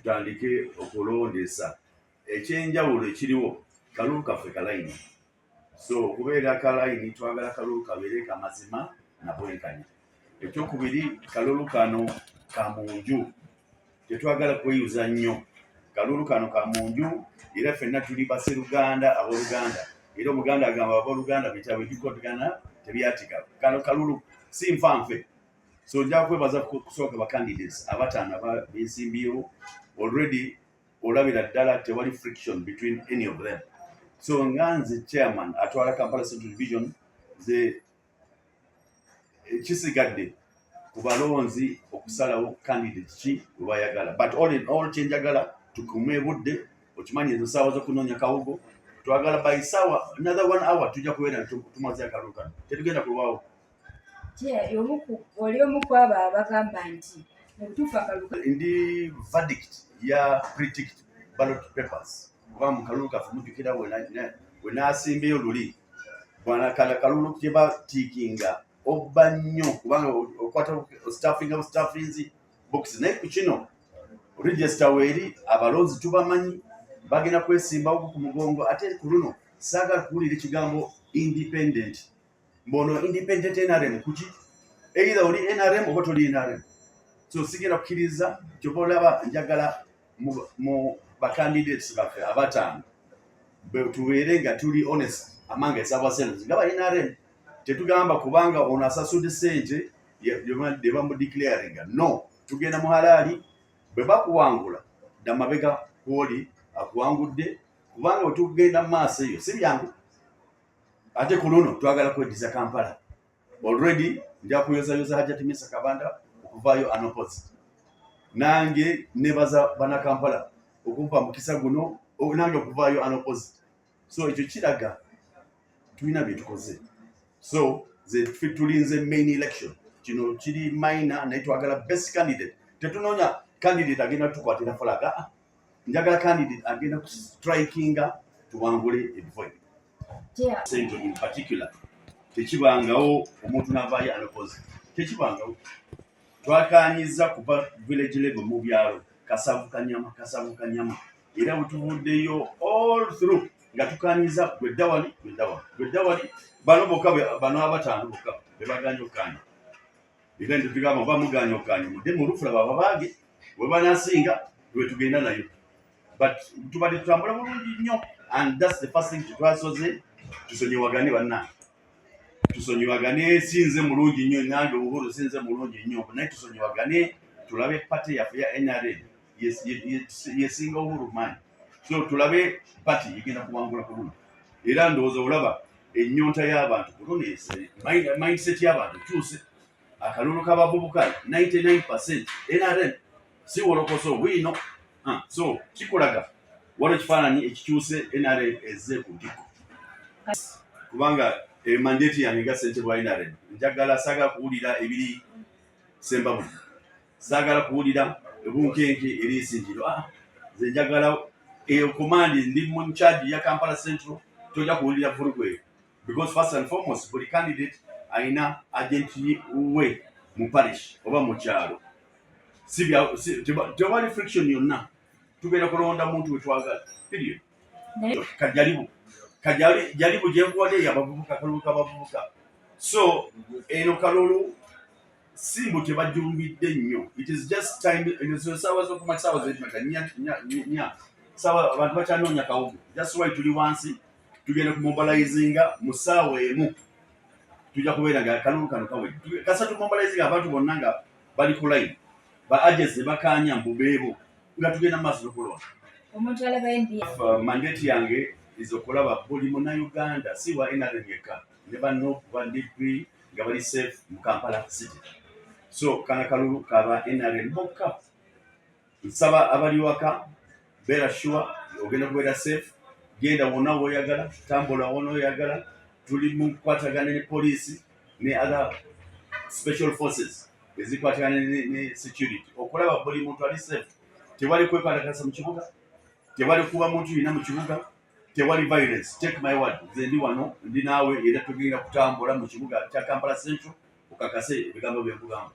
tutandike okulondesa ekyenjawulo ekiriwo kalulu kaffe kalayini. So okubeera kalayini twagala kalulu kabeere kamazima na bwenkanya. Ekyokubiri, kalulu kano kamunju, tetwagala kweyuza nnyo. Kalulu kano kamunju era ffenna tuli baseruganda abooluganda, era omuganda agamba abooluganda bitaawe bikoddagana tebyatika. Kano kalulu si nfanfe. So nja kwebaza kusooka ba candidates abataano beesimbyewo. Already olabira ddala tewali friction between any of them. So nga nze chairman atwala Kampala Central Division, ze kisigadde ku balonzi okusalawo candidate ki we bayagala. But all in all kyenjagala tukume budde, okimanyi ezo ssaawa z'okunoonya kawugo, twagala by ssaawa another 1 hour tujja kubeera tumaze akalulu kano, tetugenda kulwawo. Oli omu ku abo abagamba nti mu butuufu akalulu ndi verdict ya predict ballot papers kuba mu kalulu kaffe mujjukira we naasimbayo luli bwana kalulu kye batiikinga obba nnyo kubanga okwata staffinzi box naye ku kino register weeri abalonzi tubamanyi bagenda kwesimbawo ku mugongo. Ate ku luno saagala kuwulira ekigambo independent. Mbono independent NRM kuki? Either oli NRM oba toli NRM. So sigenda kukkiriza kyova olaba njagala mu bacandidates baffe abataano tubeere nga tuli honest among ourselves nga ba NRM. Tetugamba kubanga ono asasudde ssente de bamudeclaringa. No, tugenda mu halaali. Bwe bakuwangula dda mabega kwoli akuwangudde, kubanga bwe tugenda mu maaso eyo si byangu. Ate ku luno twagala kweddiza Kampala. Already nja kuyozayoza Hajjati Misa Kabanda okuvaayo unopposite. Nange nebaza bannakampala okumpa mukisa guno nange okuvaayo unopposite. So ekyo kiraga tulina bye tukoze. So ze tulinze main election. Kino kiri minor naye twagala best candidate. Tetunoonya candidate agenda tukwatira falaga. Njagala candidate agenda strikinga tuwangule ebifo. Central in particular tekibangawo omuntu n'avaayo unopposite. Tekibangawo. Twakanyiza kuba village level mu byalo kasavu kanyama era butuvuddeyo all through nga tukanyiza gwedawali bano bokka bano abataano bokka bebaganya okukanya era ntitugamba bamuganya okukanya mudde mu lufula bababaage bwe banasinga lwe tugenda nayo. But tubadde tutambula bulungi nnyo, and that's the first thing twasoze tusonyiwagane bannange. Tusonyiwagane, sinze mulungi nnyo nange Uhuru sinze mulungi nnyo naye tusonyiwagane tulabe party yaffe ya NRM yesinga Uhuru manyi. So tulabe party igenda kuwangula ku luno. Era ndowooza olaba ennyonta y'abantu ku luno mindset y'abantu kyuse. Akalulu k'abavubuka 99% NRM si wolokoso bwino. So kikulaga waliwo ekifaananyi ekikyuse NRM ezze ku ntiko. Kubanga mandate yange nga ssentebe wa NRM njagala saagala kuwulira ebiri Sembabuli, saagala kuwulira ebunkenke eri Isingiro. Nze njagala command ndi mu charge ya Kampala Central, tojja kuwulira vurugwe. Because first and foremost buli candidate alina agent we mu parish oba mu kyalo. Tewali friction yonna. Tugenda kulonda muntu we twagala. Period. Kajalibu gyenkuwadde yabavubuka kalulu k'abavubuka. So eno kalulu simbu tebajjumbidde nnyo. It is just time. Ssaawa z'okumakya ssaawa z'ekimeka nya ssaawa abantu bakyanoonya kawugo. Just why tuli wansi tugenda kumobilizinga mu ssaawa emu tujja kubeera nga kalulu kano kawedde. Kasa tumobilizinga abantu bonna nga bali ku line ba agents bakanya mbubeebo nga tugenda maaso n'okulonda. omuntu alaba NDF mandate yange izokulaba buli Munnayuganda si wa NRM yekka ne banno ba DP nga bali safe mu Kampala City. So kana kalulu kaba NRM bokka. Nsaba abali waka beera sure ogenda kubeera safe, genda wonna w'oyagala, tambula wonna w'oyagala. Tuli mu kukwatagana ne poliisi ne other special forces ezikwatagana ne security okulaba buli muntu ali safe. Tewali kwekwatagasa mu kibuga, tewali kuba muntu yina mu kibuga, tewali violence. Take my word, nze ndi wano ndi naawe era tugenda kutambula mu kibuga kya Kampala Central okakase ebigambo bye nkugamba.